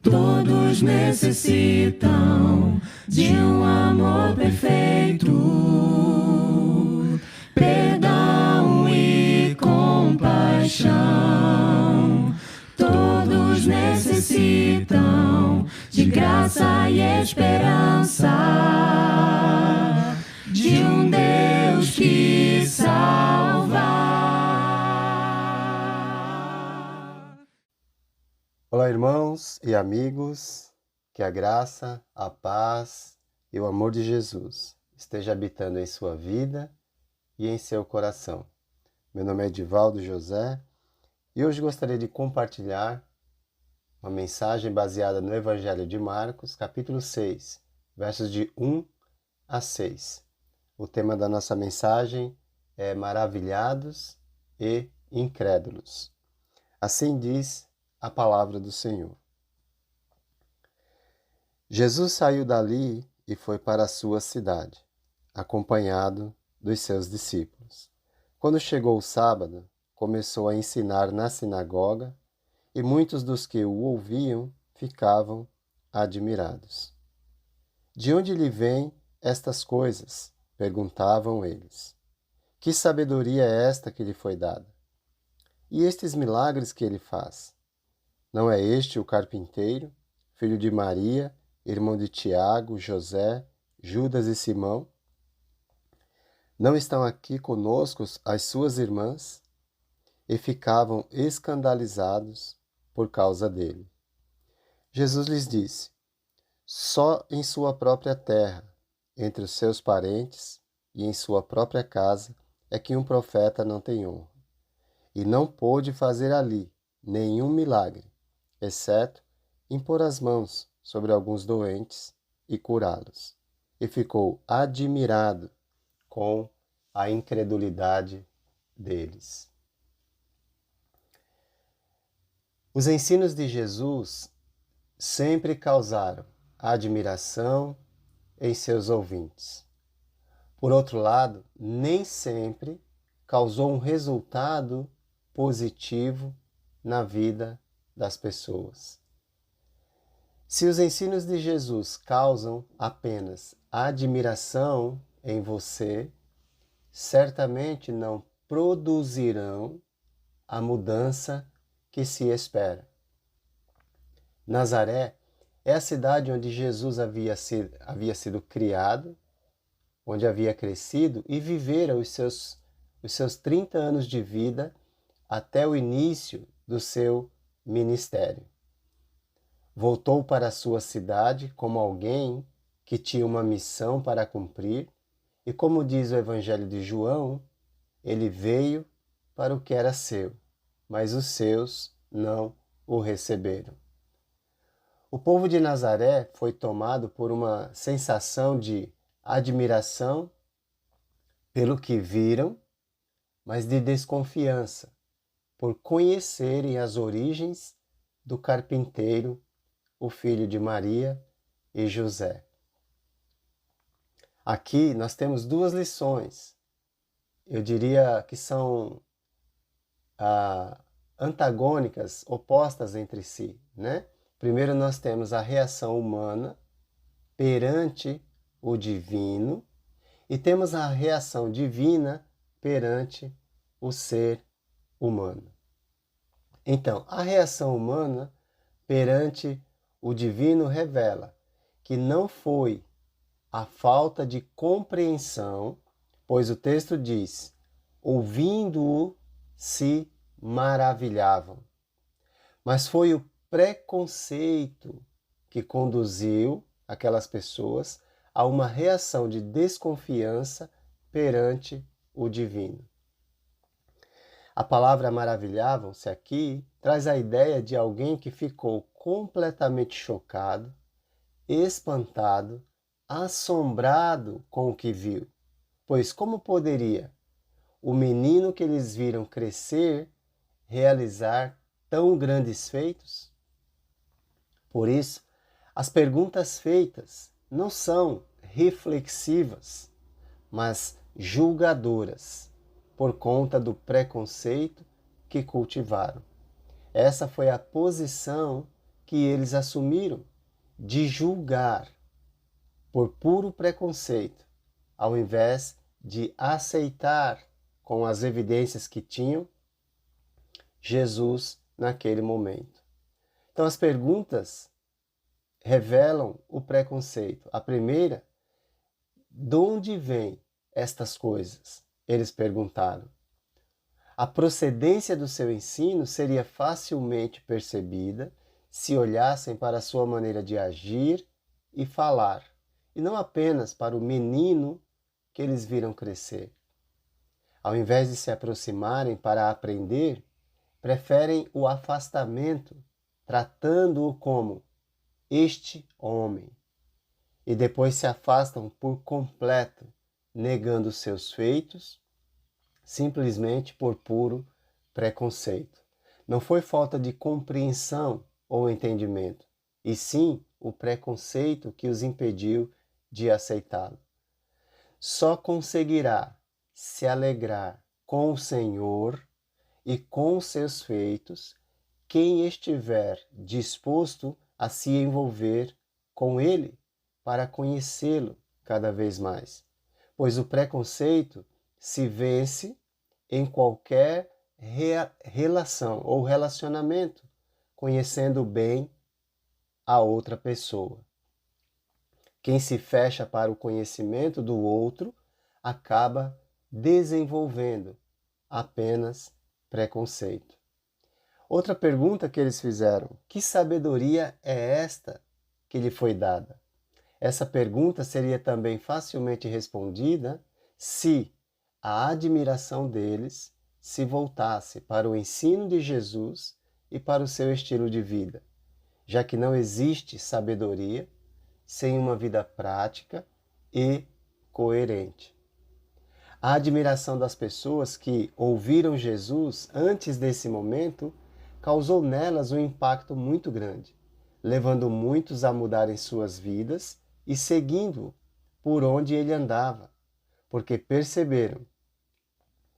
Todos necessitam de um amor perfeito, perdão e compaixão. Todos necessitam de graça e esperança, de um Deus que salva. Olá, irmãos e amigos, que a graça, a paz e o amor de Jesus esteja habitando em sua vida e em seu coração. Meu nome é Edivaldo José e hoje gostaria de compartilhar uma mensagem baseada no Evangelho de Marcos, capítulo 6, versos de 1 a 6. O tema da nossa mensagem é Maravilhados e Incrédulos. Assim diz a palavra do Senhor. Jesus saiu dali e foi para a sua cidade, acompanhado dos seus discípulos. Quando chegou o sábado, começou a ensinar na sinagoga e muitos dos que o ouviam ficavam admirados. De onde lhe vêm estas coisas? Perguntavam eles. Que sabedoria é esta que lhe foi dada? E estes milagres que ele faz? Não é este o carpinteiro, filho de Maria, irmão de Tiago, José, Judas e Simão? Não estão aqui conosco as suas irmãs? E ficavam escandalizados por causa dele. Jesus lhes disse: só em sua própria terra, entre os seus parentes e em sua própria casa, é que um profeta não tem honra. E não pôde fazer ali nenhum milagre, exceto impor as mãos sobre alguns doentes e curá-los. E ficou admirado com a incredulidade deles. Os ensinos de Jesus sempre causaram admiração em seus ouvintes. Por outro lado, nem sempre causou um resultado positivo na vida das pessoas. Se os ensinos de Jesus causam apenas admiração em você, certamente não produzirão a mudança que se espera. Nazaré é a cidade onde Jesus havia sido criado, onde havia crescido e vivera os seus 30 anos de vida até o início do seu ministério. Voltou para a sua cidade como alguém que tinha uma missão para cumprir e, como diz o Evangelho de João, ele veio para o que era seu, mas os seus não o receberam. O povo de Nazaré foi tomado por uma sensação de admiração pelo que viram, mas de desconfiança por conhecerem as origens do carpinteiro, o filho de Maria e José. Aqui nós temos duas lições. Eu diria que são antagônicas, opostas entre si, né? Primeiro nós temos a reação humana perante o divino e temos a reação divina perante o ser humano. Então, a reação humana perante o divino revela que não foi a falta de compreensão, pois o texto diz: ouvindo-o se maravilhavam. Mas foi o preconceito que conduziu aquelas pessoas a uma reação de desconfiança perante o divino. A palavra maravilhavam-se aqui traz a ideia de alguém que ficou completamente chocado, espantado, assombrado com o que viu. Pois como poderia o menino que eles viram crescer realizar tão grandes feitos? Por isso, as perguntas feitas não são reflexivas, mas julgadoras, por conta do preconceito que cultivaram. Essa foi a posição que eles assumiram de julgar por puro preconceito, ao invés de aceitar com as evidências que tinham Jesus naquele momento. Então as perguntas revelam o preconceito. A primeira, de onde vêm estas coisas? Eles perguntaram. A procedência do seu ensino seria facilmente percebida se olhassem para a sua maneira de agir e falar, e não apenas para o menino que eles viram crescer. Ao invés de se aproximarem para aprender, preferem o afastamento, tratando-o como este homem, e depois se afastam por completo, negando seus feitos, simplesmente por puro preconceito. Não foi falta de compreensão ou entendimento, e sim o preconceito que os impediu de aceitá-lo. Só conseguirá se alegrar com o Senhor e com seus feitos quem estiver disposto a se envolver com Ele para conhecê-lo cada vez mais. Pois o preconceito se vence em qualquer relação ou relacionamento, conhecendo bem a outra pessoa. Quem se fecha para o conhecimento do outro acaba desenvolvendo apenas preconceito. Outra pergunta que eles fizeram: que sabedoria é esta que lhe foi dada? Essa pergunta seria também facilmente respondida se a admiração deles se voltasse para o ensino de Jesus e para o seu estilo de vida, já que não existe sabedoria sem uma vida prática e coerente. A admiração das pessoas que ouviram Jesus antes desse momento causou nelas um impacto muito grande, levando muitos a mudarem suas vidas e seguindo por onde ele andava, porque perceberam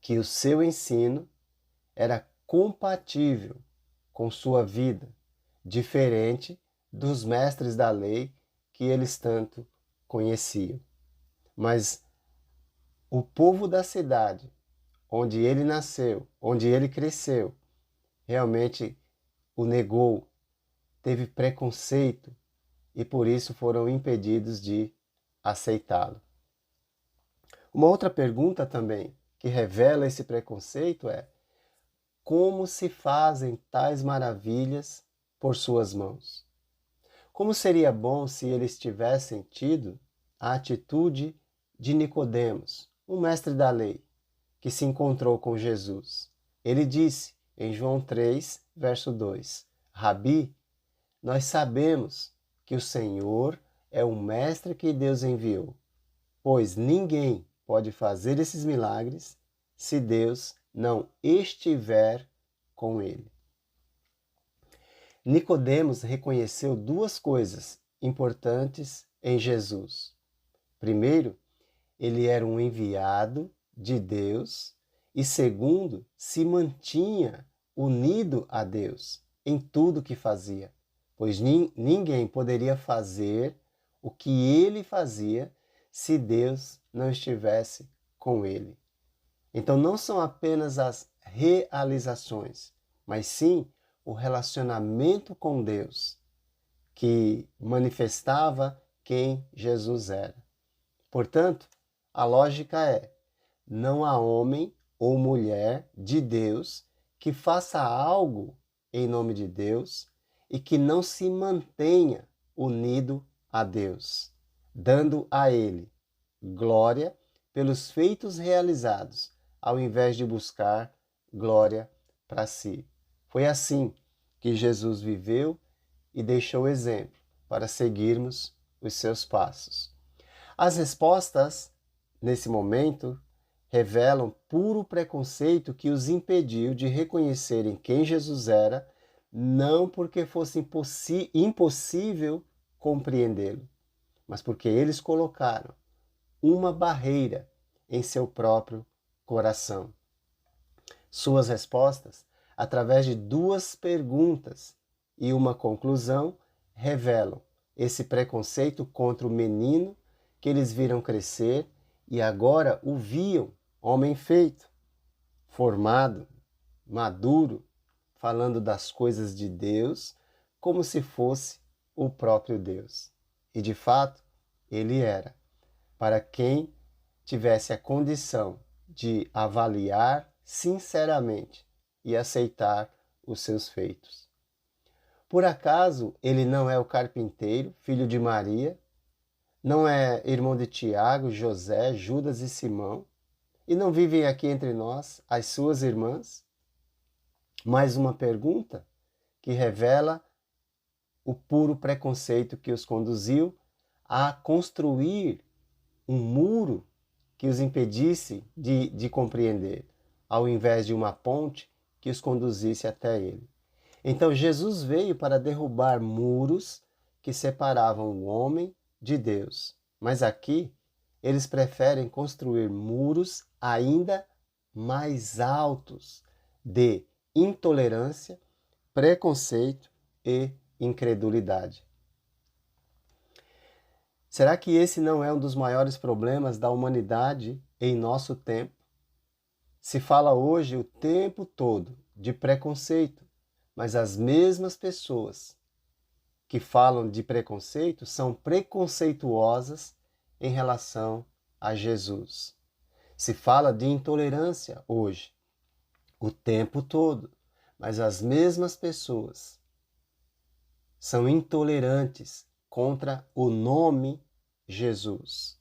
que o seu ensino era compatível com sua vida, diferente dos mestres da lei que eles tanto conheciam. Mas o povo da cidade, onde ele nasceu, onde ele cresceu, realmente o negou, teve preconceito e por isso foram impedidos de aceitá-lo. Uma outra pergunta também que revela esse preconceito é: como se fazem tais maravilhas por suas mãos? Como seria bom se eles tivessem tido a atitude de Nicodemos, um mestre da lei, que se encontrou com Jesus. Ele disse em João 3, verso 2: Rabi, nós sabemos que o Senhor é o mestre que Deus enviou, pois ninguém pode fazer esses milagres se Deus não estiver com ele. Nicodemos reconheceu duas coisas importantes em Jesus. Primeiro, ele era um enviado de Deus e segundo, se mantinha unido a Deus em tudo que fazia, pois ninguém poderia fazer o que ele fazia se Deus não estivesse com ele. Então não são apenas as realizações, mas sim o relacionamento com Deus que manifestava quem Jesus era. Portanto, a lógica é: não há homem ou mulher de Deus que faça algo em nome de Deus e que não se mantenha unido a Deus, dando a Ele glória pelos feitos realizados, ao invés de buscar glória para si. Foi assim que Jesus viveu e deixou exemplo para seguirmos os seus passos. As respostas, nesse momento, revelam puro preconceito que os impediu de reconhecerem quem Jesus era, não porque fosse impossível compreendê-lo, mas porque eles colocaram uma barreira em seu próprio coração. Suas respostas, através de duas perguntas, e uma conclusão revelam esse preconceito contra o menino que eles viram crescer e agora o viam homem feito, formado, maduro, falando das coisas de Deus como se fosse o próprio Deus. E de fato, ele era, para quem tivesse a condição de avaliar sinceramente e aceitar os seus feitos. Por acaso ele não é o carpinteiro, filho de Maria, não é irmão de Tiago, José, Judas e Simão, e não vivem aqui entre nós as suas irmãs? Mais uma pergunta que revela o puro preconceito que os conduziu a construir um muro que os impedisse de compreender, ao invés de uma ponte que os conduzisse até ele. Então Jesus veio para derrubar muros que separavam o homem de Deus. Mas aqui eles preferem construir muros ainda mais altos de intolerância, preconceito e incredulidade. Será que esse não é um dos maiores problemas da humanidade em nosso tempo? Se fala hoje o tempo todo de preconceito, mas as mesmas pessoas que falam de preconceito são preconceituosas em relação a Jesus. Se fala de intolerância hoje, o tempo todo, mas as mesmas pessoas são intolerantes contra o nome Jesus.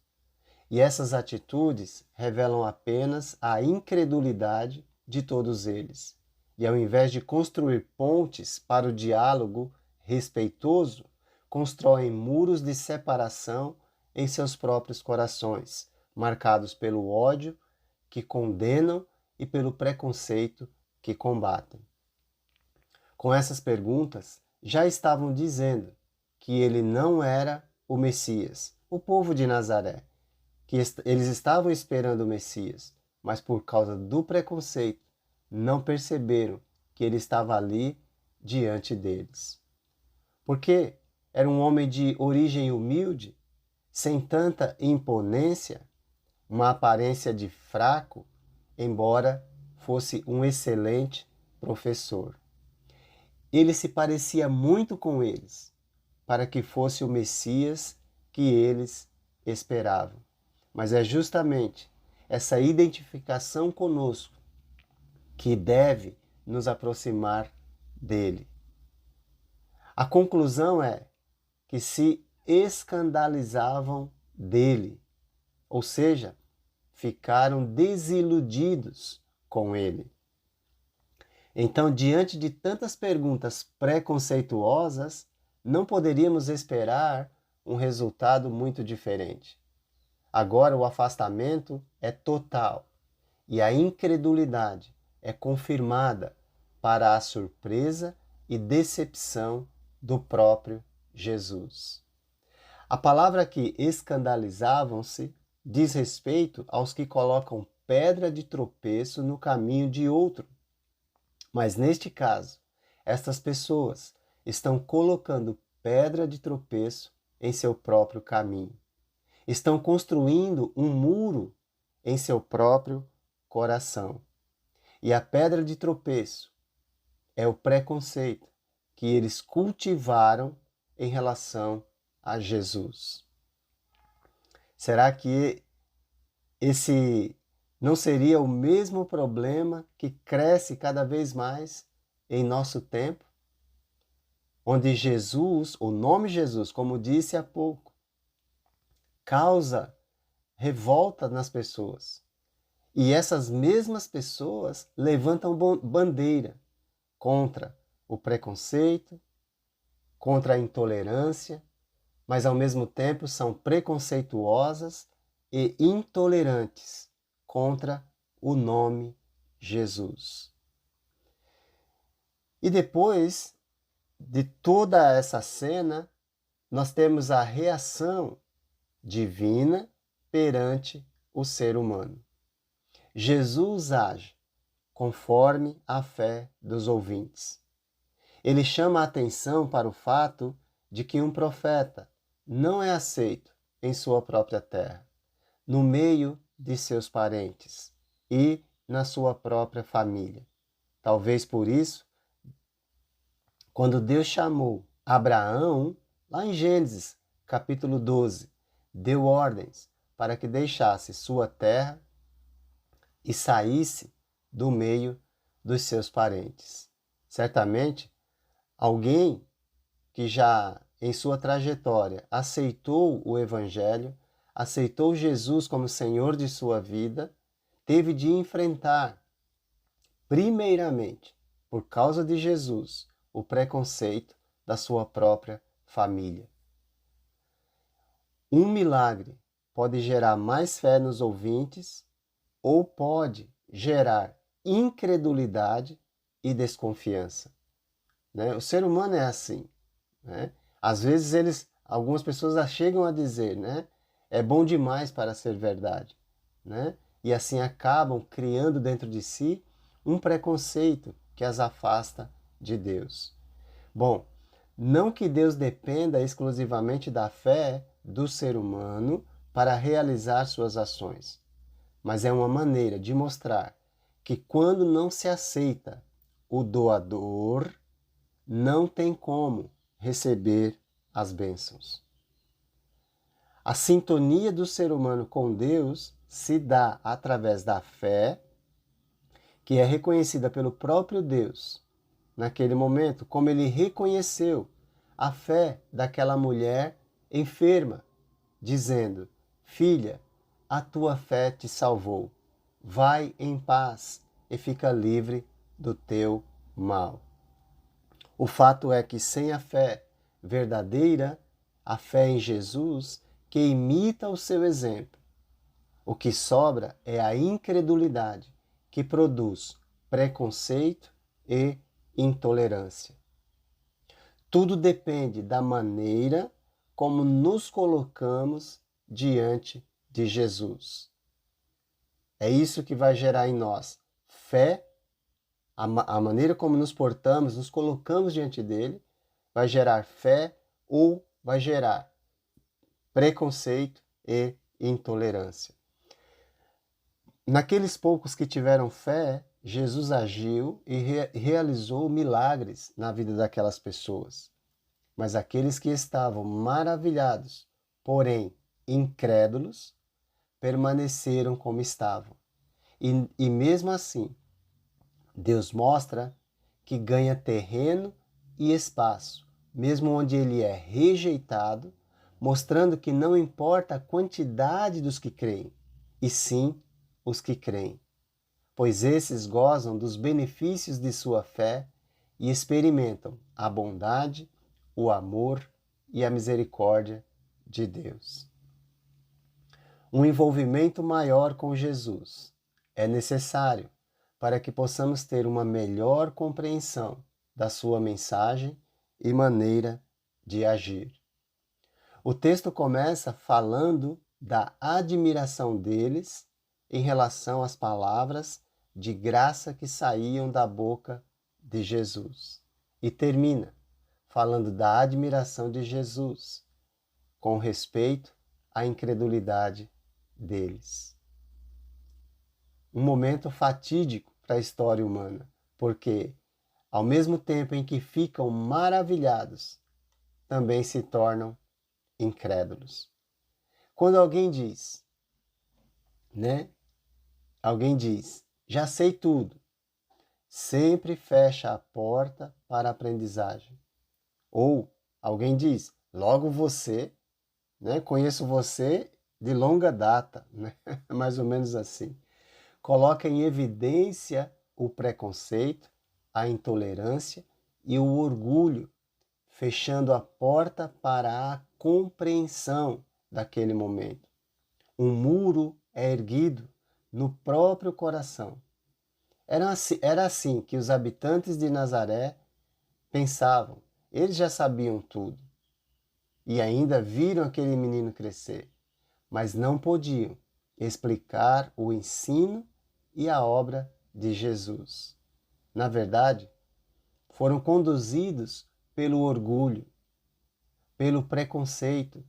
E essas atitudes revelam apenas a incredulidade de todos eles. E ao invés de construir pontes para o diálogo respeitoso, constroem muros de separação em seus próprios corações, marcados pelo ódio que condenam e pelo preconceito que combatem. Com essas perguntas, já estavam dizendo que ele não era o Messias, o povo de Nazaré, que eles estavam esperando o Messias, mas por causa do preconceito, não perceberam que ele estava ali diante deles. Porque era um homem de origem humilde, sem tanta imponência, uma aparência de fraco, embora fosse um excelente professor. Ele se parecia muito com eles, para que fosse o Messias que eles esperavam. Mas é justamente essa identificação conosco que deve nos aproximar dele. A conclusão é que se escandalizavam dele, ou seja, ficaram desiludidos com ele. Então, diante de tantas perguntas preconceituosas, não poderíamos esperar um resultado muito diferente. Agora o afastamento é total e a incredulidade é confirmada para a surpresa e decepção do próprio Jesus. A palavra aqui, escandalizavam-se, diz respeito aos que colocam pedra de tropeço no caminho de outro. Mas neste caso, estas pessoas estão colocando pedra de tropeço em seu próprio caminho. Estão construindo um muro em seu próprio coração. E a pedra de tropeço é o preconceito que eles cultivaram em relação a Jesus. Será que esse não seria o mesmo problema que cresce cada vez mais em nosso tempo? Onde Jesus, o nome Jesus, como disse há pouco, causa revolta nas pessoas. E essas mesmas pessoas levantam bandeira contra o preconceito, contra a intolerância, mas ao mesmo tempo são preconceituosas e intolerantes contra o nome Jesus. E depois de toda essa cena, nós temos a reação divina perante o ser humano. Jesus age conforme a fé dos ouvintes. Ele chama a atenção para o fato de que um profeta não é aceito em sua própria terra, no meio de seus parentes e na sua própria família. Talvez por isso, quando Deus chamou Abraão, lá em Gênesis, capítulo 12, deu ordens para que deixasse sua terra e saísse do meio dos seus parentes. Certamente, alguém que já em sua trajetória aceitou o Evangelho, aceitou Jesus como Senhor de sua vida, teve de enfrentar, primeiramente, por causa de Jesus, o preconceito da sua própria família. Um milagre pode gerar mais fé nos ouvintes ou pode gerar incredulidade e desconfiança. Né? O ser humano é assim. Né? Às vezes algumas pessoas chegam a dizer, né? É bom demais para ser verdade. Né? E assim acabam criando dentro de si um preconceito que as afasta de Deus. Bom, não que Deus dependa exclusivamente da fé do ser humano para realizar suas ações, mas é uma maneira de mostrar que quando não se aceita o doador, não tem como receber as bênçãos. A sintonia do ser humano com Deus se dá através da fé, que é reconhecida pelo próprio Deus. Naquele momento, como ele reconheceu a fé daquela mulher enferma, dizendo: Filha, a tua fé te salvou. Vai em paz e fica livre do teu mal. O fato é que sem a fé verdadeira, a fé em Jesus, que imita o seu exemplo, o que sobra é a incredulidade, que produz preconceito e intolerância. Tudo depende da maneira como nos colocamos diante de Jesus. É isso que vai gerar em nós fé, a maneira como nos portamos, nos colocamos diante dele, vai gerar fé ou vai gerar preconceito e intolerância. Naqueles poucos que tiveram fé, Jesus agiu e realizou milagres na vida daquelas pessoas. Mas aqueles que estavam maravilhados, porém incrédulos, permaneceram como estavam. E mesmo assim, Deus mostra que ganha terreno e espaço, mesmo onde ele é rejeitado, mostrando que não importa a quantidade dos que creem, e sim os que creem, pois esses gozam dos benefícios de sua fé e experimentam a bondade, o amor e a misericórdia de Deus. Um envolvimento maior com Jesus é necessário para que possamos ter uma melhor compreensão da sua mensagem e maneira de agir. O texto começa falando da admiração deles em relação às palavras de graça que saíam da boca de Jesus. E termina falando da admiração de Jesus com respeito à incredulidade deles. Um momento fatídico para a história humana, porque ao mesmo tempo em que ficam maravilhados, também se tornam incrédulos. Quando alguém diz, já sei tudo, sempre fecha a porta para a aprendizagem. Ou alguém diz, logo você, conheço você de longa data, mais ou menos assim. Coloca em evidência o preconceito, a intolerância e o orgulho, fechando a porta para a compreensão daquele momento. Um muro é erguido no próprio coração. Era assim que os habitantes de Nazaré pensavam. Eles já sabiam tudo e ainda viram aquele menino crescer, mas não podiam explicar o ensino e a obra de Jesus. Na verdade, foram conduzidos pelo orgulho, pelo preconceito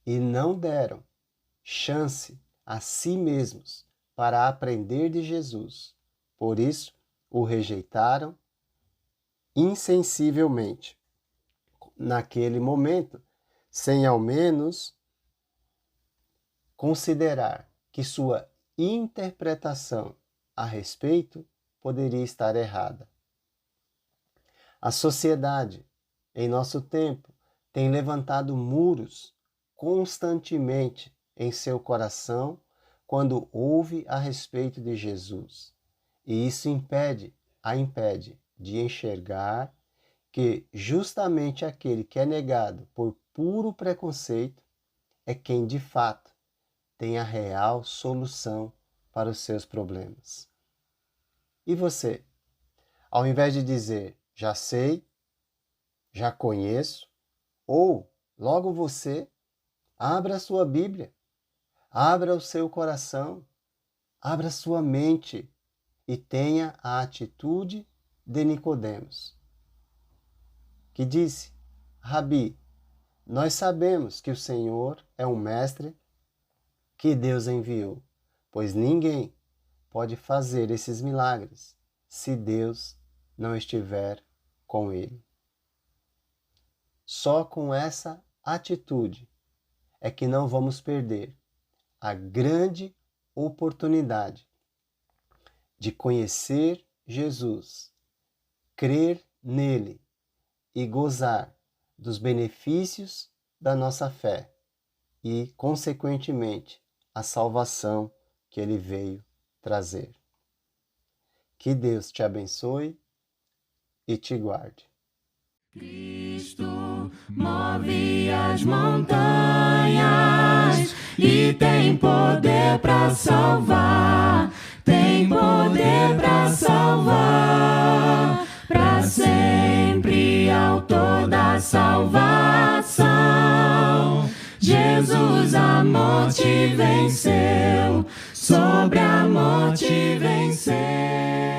e não deram chance a si mesmos para aprender de Jesus. Por isso, o rejeitaram insensivelmente. Naquele momento, sem ao menos considerar que sua interpretação a respeito poderia estar errada. A sociedade, em nosso tempo, tem levantado muros constantemente em seu coração quando ouve a respeito de Jesus. E isso impede de enxergar que justamente aquele que é negado por puro preconceito é quem de fato tem a real solução para os seus problemas. E você? Ao invés de dizer, já sei, já conheço, ou logo você, abra a sua Bíblia, abra o seu coração, abra a sua mente e tenha a atitude de Nicodemos, que disse, Rabi, nós sabemos que o Senhor é um mestre que Deus enviou, pois ninguém pode fazer esses milagres se Deus não estiver com ele. Só com essa atitude é que não vamos perder a grande oportunidade de conhecer Jesus, crer nele e gozar dos benefícios da nossa fé e, consequentemente, a salvação que ele veio trazer. Que Deus te abençoe e te guarde. Cristo move as montanhas e tem poder para salvar, tem poder para salvar, para sempre autor da salvação. Jesus a morte venceu, sobre a morte venceu.